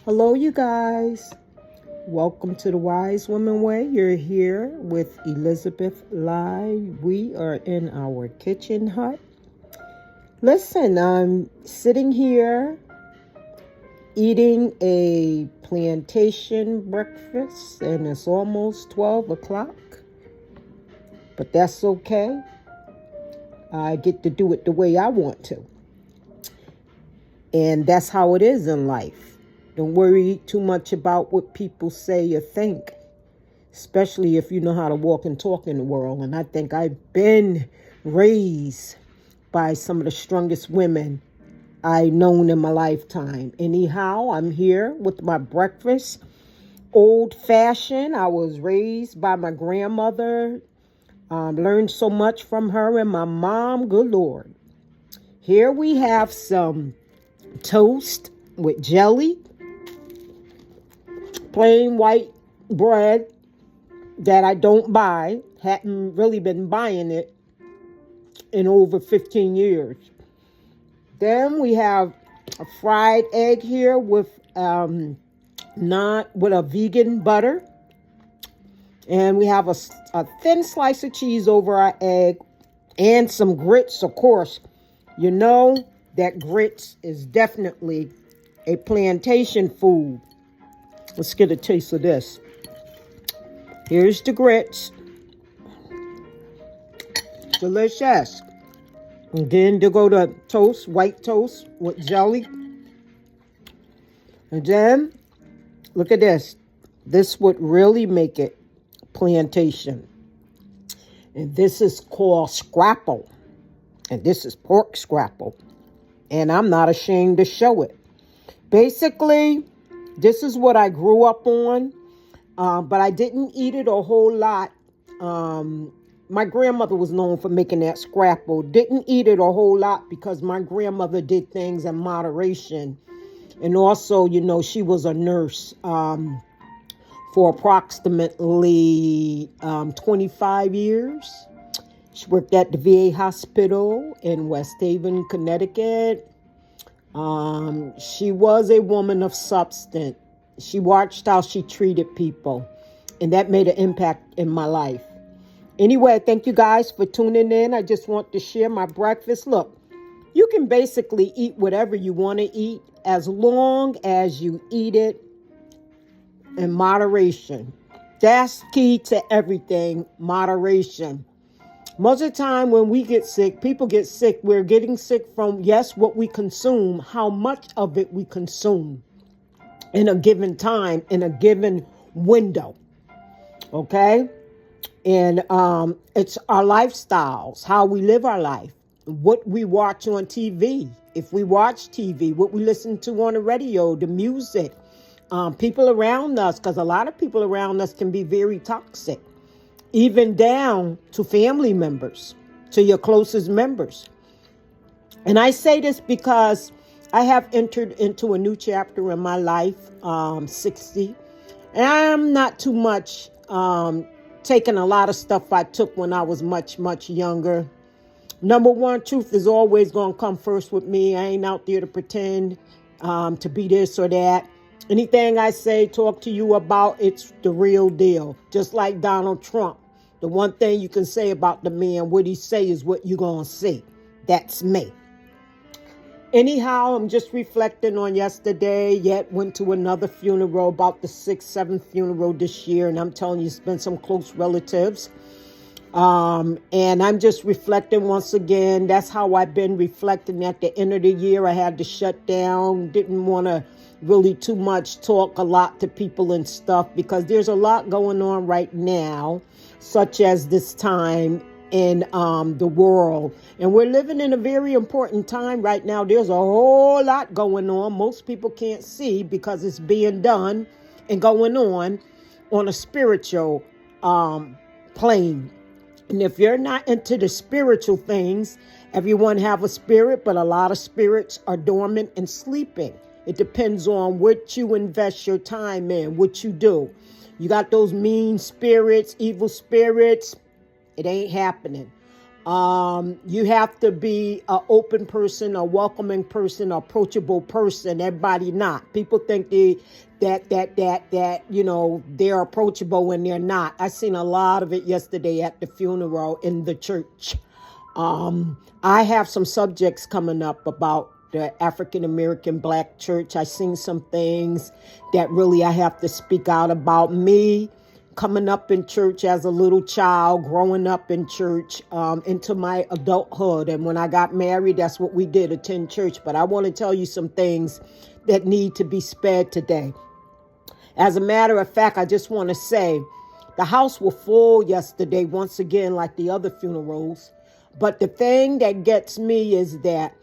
Hello, you guys. Welcome to the Wise Woman Way. You're here with Elizabeth Live. We are in our kitchen hut. Listen, I'm sitting here eating a plantation breakfast, and it's almost 12 o'clock. But that's okay. I get to do it the way I want to. And that's how it is in life. Don't worry too much about what people say or think, especially if you know how to walk and talk in the world. And I think I've been raised by some of the strongest women I've known in my lifetime. Anyhow, I'm here with my breakfast. Old fashioned. I was raised by my grandmother. Learned so much from her and my mom. Good Lord. Here we have some toast with jelly. Plain white bread that I don't buy. Hadn't really been buying it in over 15 years. Then we have a fried egg here with a vegan butter. And we have a thin slice of cheese over our egg and some grits, of course. You know that grits is definitely a plantation food. Let's get a taste of this. Here's the grits. Delicious. And then to go to toast, white toast with jelly. And then, look at this. This would really make it plantation. And this is called scrapple. And this is pork scrapple. And I'm not ashamed to show it. Basically, this is what I grew up on, but I didn't eat it a whole lot. My grandmother was known for making that scrapple. Didn't eat it a whole lot because my grandmother did things in moderation. And also, you know, she was a nurse for approximately 25 years. She worked at the VA hospital in West Haven, Connecticut. She was a woman of substance. She watched how she treated people, and that made an impact in my life. Anyway, thank you guys for tuning in. I just want to share my breakfast. Look, you can basically eat whatever you want to eat as long as you eat it in moderation. That's key to everything, moderation. Most of the time when we get sick, people get sick. We're getting sick from, yes, what we consume, how much of it we consume in a given time, in a given window. Okay? And it's our lifestyles, how we live our life, what we watch on TV. If we watch TV, what we listen to on the radio, the music, people around us, because a lot of people around us can be very toxic. Even down to family members, to your closest members. And I say this because I have entered into a new chapter in my life, 60. And I'm not too much taking a lot of stuff I took when I was much, much younger. Number one, truth is always going to come first with me. I ain't out there to pretend to be this or that. Anything I say, talk to you about, it's the real deal. Just like Donald Trump. The one thing you can say about the man, what he say is what you're going to see. That's me. Anyhow, I'm just reflecting on yesterday. Yet went to another funeral, about the 6th, 7th funeral this year. And I'm telling you, it's been some close relatives. And I'm just reflecting once again. That's how I've been reflecting at the end of the year. I had to shut down. Didn't want to really too much talk a lot to people and stuff because there's a lot going on right now, such as this time in the world. And we're living in a very important time right now. There's a whole lot going on. Most people can't see because it's being done and going on a spiritual plane. And if you're not into the spiritual things, everyone have a spirit, but a lot of spirits are dormant and sleeping. It depends on what you invest your time in, what you do. You got those mean spirits, evil spirits. It ain't happening. You have to be an open person, a welcoming person, approachable person. Everybody not. People think that they're approachable when they're not. I seen a lot of it yesterday at the funeral in the church. I have some subjects coming up about the African American Black church. I seen some things that really I have to speak out about. Me coming up in church as a little child, growing up in church, into my adulthood. And when I got married, that's what we did, attend church. But I want to tell you some things that need to be spared today. As a matter of fact, I just want to say the house was full yesterday, once again, like the other funerals. But the thing that gets me is that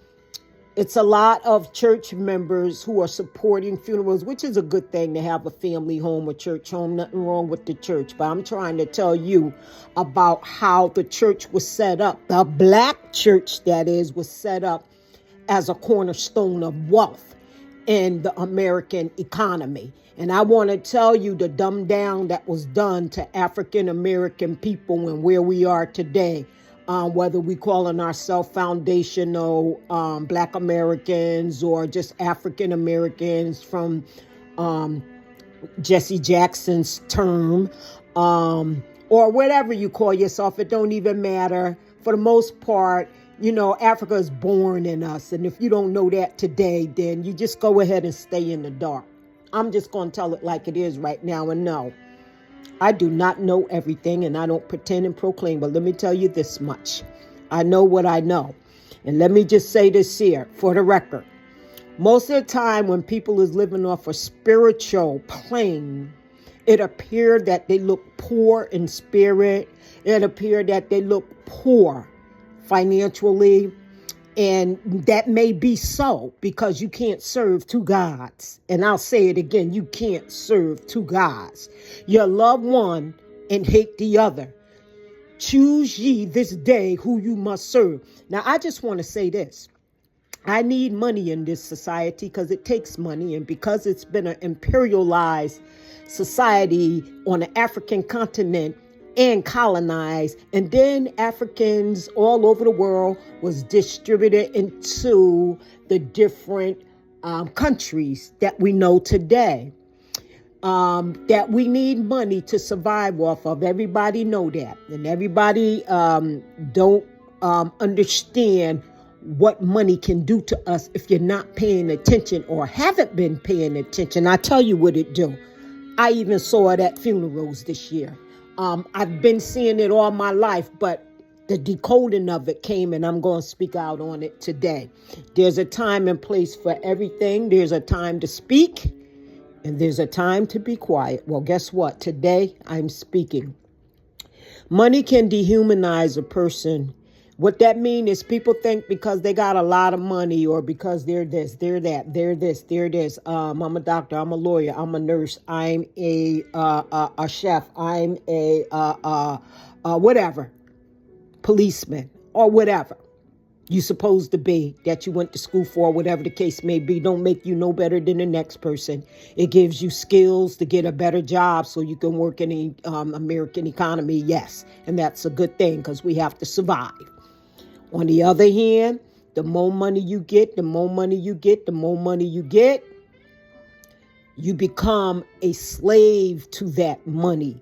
it's a lot of church members who are supporting funerals, which is a good thing to have a family home or church home. Nothing wrong with the church. But I'm trying to tell you about how the church was set up. The Black church, that is, was set up as a cornerstone of wealth in the American economy. And I want to tell you the dumb down that was done to African American people and where we are today. Whether we calling ourselves foundational Black Americans or just African Americans from Jesse Jackson's term, or whatever you call yourself, it don't even matter. For the most part, Africa is born in us. And if you don't know that today, then you just go ahead and stay in the dark. I'm just going to tell it like it is right now. And no, I do not know everything, and I don't pretend and proclaim, but let me tell you this much. I know what I know. And let me just say this here for the record. Most of the time when people is living off a spiritual plane, it appears that they look poor in spirit. It appears that they look poor financially. And that may be so because you can't serve two gods. And I'll say it again, you can't serve two gods. You love one and hate the other. Choose ye this day who you must serve. Now, I just want to say this. I need money in this society because it takes money. And because it's been an imperialized society on the African continent, and colonized, and then Africans all over the world was distributed into the different countries that we know today, that we need money to survive off of. Everybody know that, and everybody don't understand what money can do to us if you're not paying attention or haven't been paying attention. I tell you what it do. I even saw it at funerals this year. I've been seeing it all my life, but the decoding of it came, and I'm going to speak out on it today. There's a time and place for everything. There's a time to speak, and there's a time to be quiet. Well, guess what? Today, I'm speaking. Money can dehumanize a person. What that means is people think because they got a lot of money or because they're this, they're that, they're this, they're this. I'm a doctor, I'm a lawyer, I'm a nurse, I'm a chef, I'm a whatever, policeman or whatever you supposed to be that you went to school for, whatever the case may be. Don't make you no better than the next person. It gives you skills to get a better job so you can work in the American economy. Yes, and that's a good thing because we have to survive. On the other hand, the more money you get, the more money you get, the more money you get, you become a slave to that money,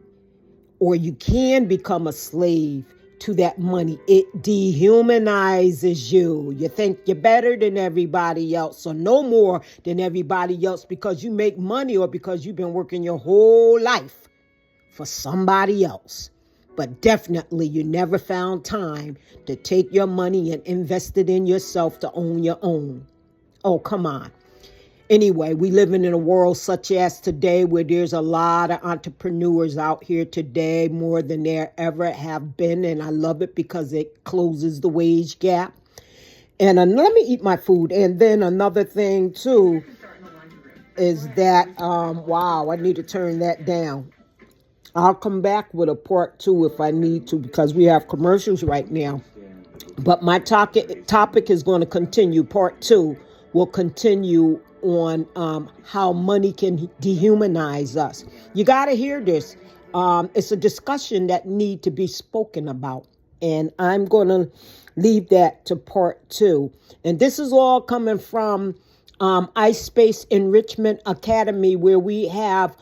or you can become a slave to that money. It dehumanizes you. You think you're better than everybody else or no more than everybody else because you make money or because you've been working your whole life for somebody else. But definitely you never found time to take your money and invest it in yourself to own your own. Oh, come on. Anyway, we living in a world such as today where there's a lot of entrepreneurs out here today, more than there ever have been. And I love it because it closes the wage gap. And let me eat my food. And then another thing, too, is that, wow, I need to turn that down. I'll come back with a part 2 if I need to because we have commercials right now. But my topic is going to continue. Part 2 will continue on how money can dehumanize us. You got to hear this. It's a discussion that need to be spoken about. And I'm going to leave that to part 2. And this is all coming from ISpace Enrichment Academy, where we have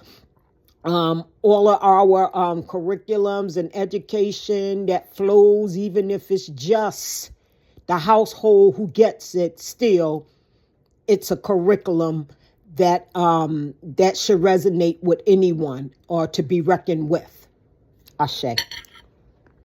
all of our curriculums and education that flows, even if it's just the household who gets it. Still, it's a curriculum that that should resonate with anyone or to be reckoned with. Ashe.